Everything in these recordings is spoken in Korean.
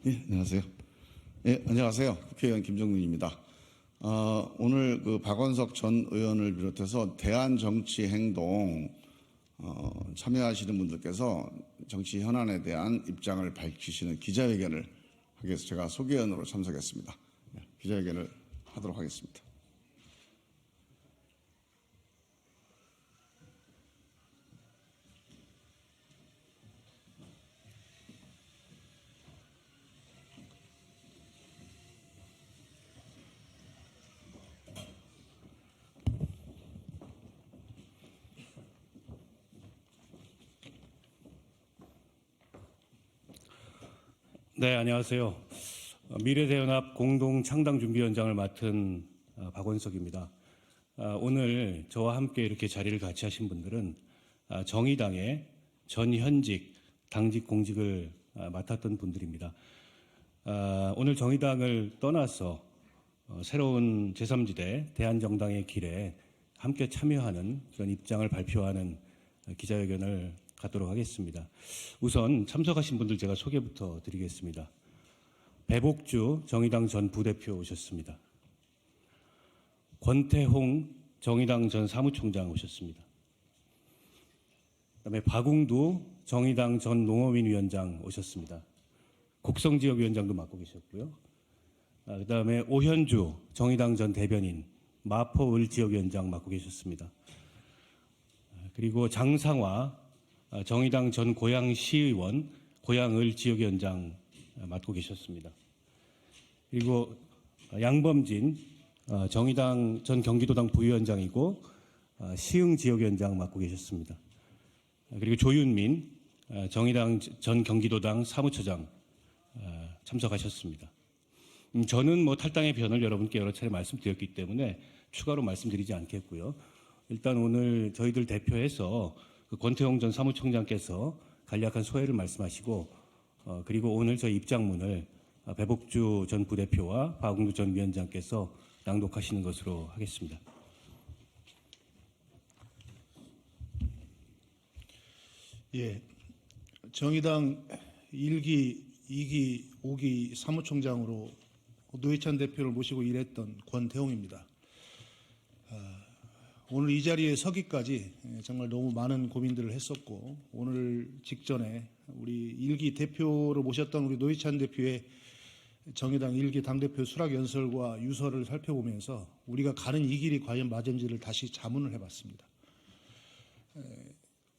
예, 안녕하세요. 예, 안녕하세요. 국회의원 김정민입니다. 오늘 박원석 전 의원을 비롯해서 대한정치행동 참여하시는 분들께서 정치 현안에 대한 입장을 밝히시는 기자회견을 하기 위해서 제가 소개위원으로 참석했습니다. 기자회견을 하도록 하겠습니다. 네, 안녕하세요. 미래대연합 공동창당준비위원장을 맡은 박원석입니다. 오늘 저와 함께 이렇게 자리를 같이 하신 분들은 정의당의 전현직 당직 공직을 맡았던 분들입니다. 오늘 정의당을 떠나서 새로운 제3지대 대한정당의 길에 함께 참여하는 그런 입장을 발표하는 기자회견을 갖도록 하겠습니다. 우선 참석하신 분들 제가 소개부터 드리겠습니다. 배복주 정의당 전 부대표 오셨습니다. 권태홍 정의당 전 사무총장 오셨습니다. 그다음에 박웅두 정의당 전 농어민위원장 오셨습니다. 곡성지역위원장도 맡고 계셨고요. 그다음에 오현주 정의당 전 대변인 마포을 지역위원장 맡고 계셨습니다. 그리고 장상화 정의당 전 고양시의원 고양을 지역위원장 맡고 계셨습니다. 그리고 양범진 정의당 전 경기도당 부위원장이고 시흥 지역위원장 맡고 계셨습니다. 그리고 조윤민 정의당 전 경기도당 사무처장 참석하셨습니다. 저는 탈당의 변을 여러분께 여러 차례 말씀드렸기 때문에 추가로 말씀드리지 않겠고요. 일단 오늘 저희들 대표해서 권태홍 전 사무총장께서 간략한 소회를 말씀하시고 그리고 오늘 저희 입장문을 배복주 전 부대표와 박웅두 전 위원장께서 낭독하시는 것으로 하겠습니다. 예, 정의당 1기, 2기, 5기 사무총장으로 노회찬 대표를 모시고 일했던 권태홍입니다. 오늘 이 자리에 서기까지 정말 너무 많은 고민들을 했었고, 오늘 직전에 우리 1기 대표로 모셨던 우리 노회찬 대표의 정의당 1기 당대표 수락연설과 유서를 살펴보면서 우리가 가는 이 길이 과연 맞은지를 다시 자문을 해봤습니다.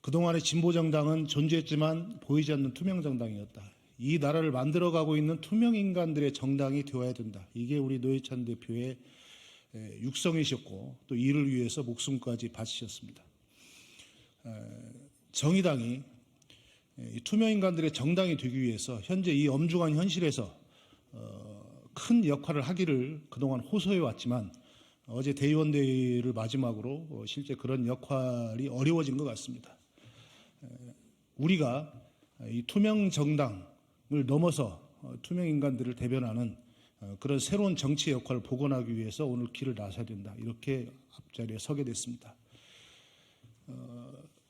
그동안의 진보정당은 존재했지만 보이지 않는 투명정당이었다. 이 나라를 만들어가고 있는 투명인간들의 정당이 되어야 된다. 이게 우리 노회찬 대표의 육성이셨고 또 이를 위해서 목숨까지 바치셨습니다. 정의당이 투명인간들의 정당이 되기 위해서 현재 이 엄중한 현실에서 큰 역할을 하기를 그동안 호소해 왔지만 어제 대의원대회를 마지막으로 실제 그런 역할이 어려워진 것 같습니다. 우리가 이 투명정당을 넘어서 투명인간들을 대변하는 그런 새로운 정치 역할을 복원하기 위해서 오늘 길을 나서야 된다. 이렇게 앞자리에 서게 됐습니다.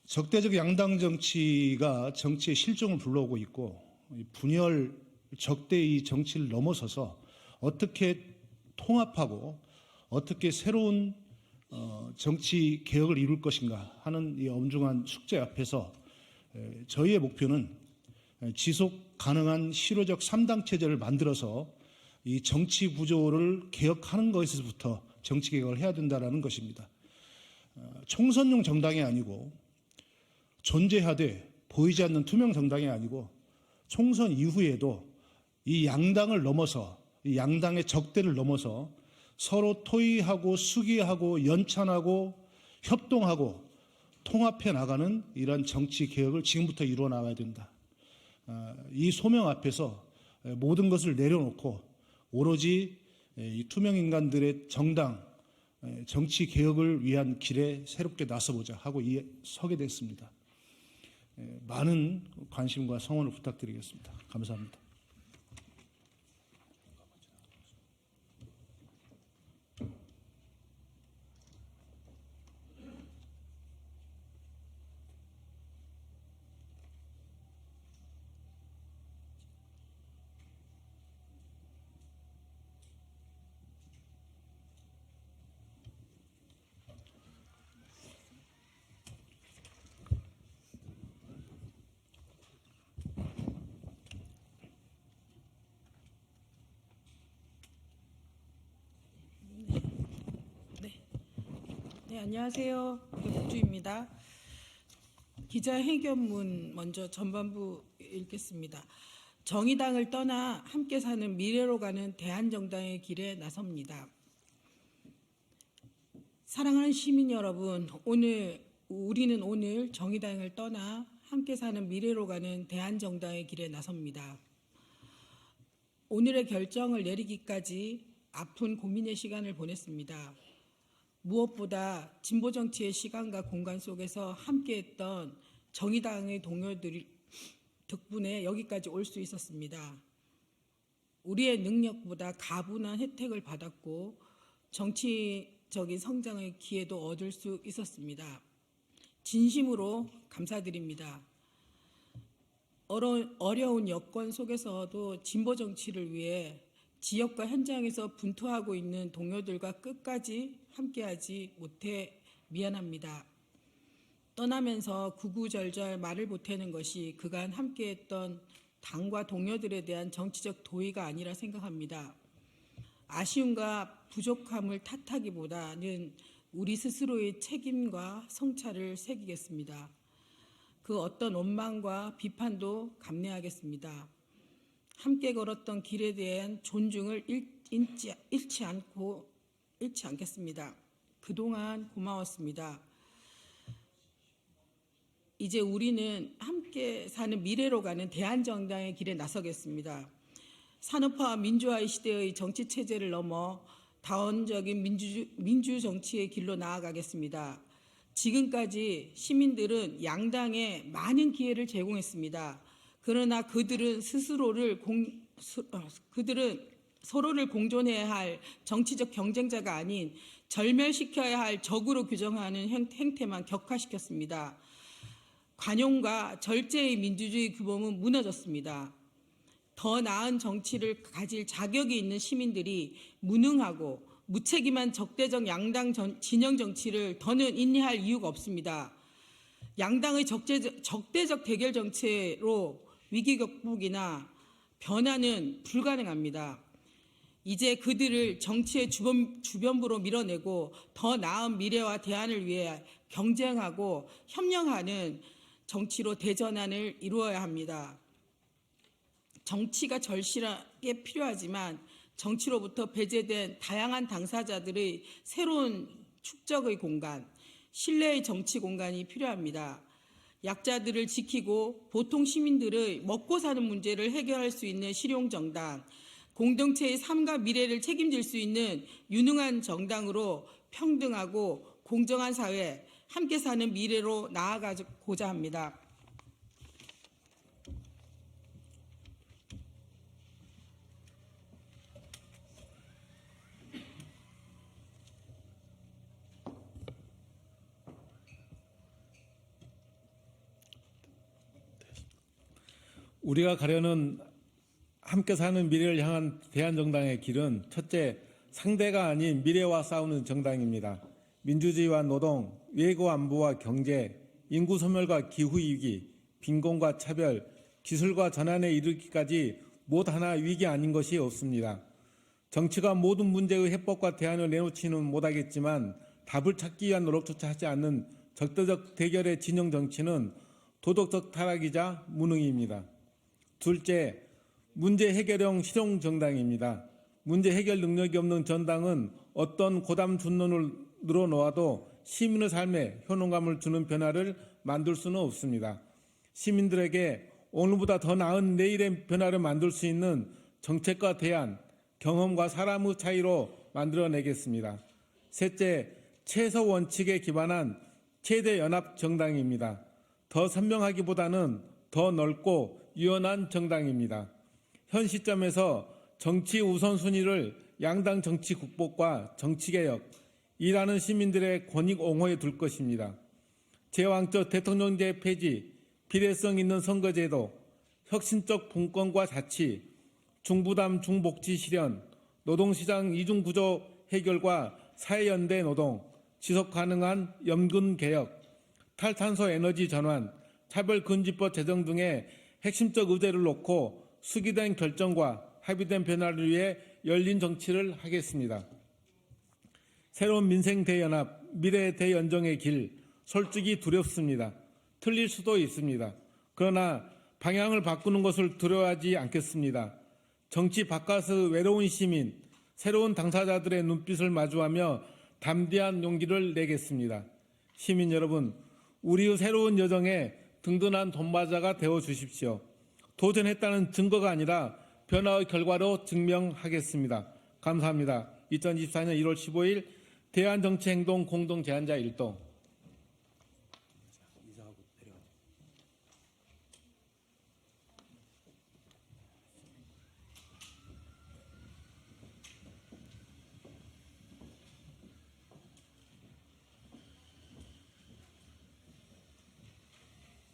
적대적 양당 정치가 정치의 실종을 불러오고 있고 분열 적대의 정치를 넘어서서 어떻게 통합하고 어떻게 새로운 정치 개혁을 이룰 것인가 하는 이 엄중한 숙제 앞에서 저희의 목표는 지속 가능한 실효적 3당 체제를 만들어서 이 정치 구조를 개혁하는 것에서부터 정치 개혁을 해야 된다는 것입니다. 총선용 정당이 아니고 존재하되 보이지 않는 투명 정당이 아니고 총선 이후에도 이 양당을 넘어서 이 양당의 적대를 넘어서 서로 토의하고 수기하고 연찬하고 협동하고 통합해 나가는 이런 정치 개혁을 지금부터 이루어 나가야 된다. 이 소명 앞에서 모든 것을 내려놓고 오로지 이 투명인간들의 정당, 정치 개혁을 위한 길에 새롭게 나서보자 하고 서게 됐습니다. 많은 관심과 성원을 부탁드리겠습니다. 감사합니다. 안녕하세요. 백주입니다. 기자회견문 먼저 전반부 읽겠습니다. 정의당을 떠나 함께 사는 미래로 가는 대한정당의 길에 나섭니다. 사랑하는 시민 여러분, 우리는 오늘 정의당을 떠나 함께 사는 미래로 가는 대한정당의 길에 나섭니다. 오늘의 결정을 내리기까지 아픈 고민의 시간을 보냈습니다. 무엇보다 진보 정치의 시간과 공간 속에서 함께했던 정의당의 동료들 덕분에 여기까지 올 수 있었습니다. 우리의 능력보다 가분한 혜택을 받았고 정치적인 성장의 기회도 얻을 수 있었습니다. 진심으로 감사드립니다. 어려운 여건 속에서도 진보 정치를 위해 지역과 현장에서 분투하고 있는 동료들과 끝까지 함께하지 못해 미안합니다. 떠나면서 구구절절 말을 보태는 것이 그간 함께했던 당과 동료들에 대한 정치적 도의가 아니라 생각합니다. 아쉬움과 부족함을 탓하기보다는 우리 스스로의 책임과 성찰을 새기겠습니다. 그 어떤 원망과 비판도 감내하겠습니다. 함께 걸었던 길에 대한 존중을 잃지 않겠습니다. 그동안 고마웠습니다. 이제 우리는 함께 사는 미래로 가는 대한정당의 길에 나서겠습니다. 산업화와 민주화의 시대의 정치체제를 넘어 다원적인 민주정치의 길로 나아가겠습니다. 지금까지 시민들은 양당에 많은 기회를 제공했습니다. 그러나 그들은 서로를 공존해야 할 정치적 경쟁자가 아닌 절멸시켜야 할 적으로 규정하는 행태만 격화시켰습니다. 관용과 절제의 민주주의 규범은 무너졌습니다. 더 나은 정치를 가질 자격이 있는 시민들이 무능하고 무책임한 적대적 양당 진영 정치를 더는 인내할 이유가 없습니다. 양당의 적대적 대결 정치로 위기 극복이나 변화는 불가능합니다. 이제 그들을 정치의 주변부로 밀어내고 더 나은 미래와 대안을 위해 경쟁하고 협력하는 정치로 대전환을 이루어야 합니다. 정치가 절실하게 필요하지만 정치로부터 배제된 다양한 당사자들의 새로운 축적의 공간, 신뢰의 정치 공간이 필요합니다. 약자들을 지키고 보통 시민들의 먹고 사는 문제를 해결할 수 있는 실용정당, 공동체의 삶과 미래를 책임질 수 있는 유능한 정당으로 평등하고 공정한 사회, 함께 사는 미래로 나아가고자 합니다. 우리가 가려는 함께 사는 미래를 향한 대한정당의 길은 첫째, 상대가 아닌 미래와 싸우는 정당입니다. 민주주의와 노동, 외교 안보와 경제, 인구 소멸과 기후위기, 빈곤과 차별, 기술과 전환에 이르기까지 못 하나 위기 아닌 것이 없습니다. 정치가 모든 문제의 해법과 대안을 내놓지는 못하겠지만 답을 찾기 위한 노력조차 하지 않는 적대적 대결의 진영 정치는 도덕적 타락이자 무능입니다. 둘째, 문제 해결형 실용 정당입니다. 문제 해결 능력이 없는 정당은 어떤 고담 준론을 늘어놓아도 시민의 삶에 효능감을 주는 변화를 만들 수는 없습니다. 시민들에게 오늘보다 더 나은 내일의 변화를 만들 수 있는 정책과 대안, 경험과 사람의 차이로 만들어내겠습니다. 셋째, 최소 원칙에 기반한 최대 연합 정당입니다. 더 선명하기보다는 더 넓고 유연한 정당입니다. 현 시점에서 정치 우선순위를 양당 정치 국복과 정치개혁, 일하는 시민들의 권익 옹호에 둘 것입니다. 제왕적 대통령제 폐지, 비례성 있는 선거제도, 혁신적 분권과 자치, 중부담 중복지 실현, 노동시장 이중구조 해결과 사회연대 노동, 지속가능한 연금개혁, 탈탄소 에너지 전환, 차별금지법 제정 등의 핵심적 의제를 놓고 수기된 결정과 합의된 변화를 위해 열린 정치를 하겠습니다. 새로운 민생 대연합, 미래 대연정의 길, 솔직히 두렵습니다. 틀릴 수도 있습니다. 그러나 방향을 바꾸는 것을 두려워하지 않겠습니다. 정치 바깥의 외로운 시민, 새로운 당사자들의 눈빛을 마주하며 담대한 용기를 내겠습니다. 시민 여러분, 우리의 새로운 여정에 든든한 돕마자가 되어 주십시오. 도전했다는 증거가 아니라 변화의 결과로 증명하겠습니다. 감사합니다. 2024년 1월 15일 대한정치행동 공동제안자 일동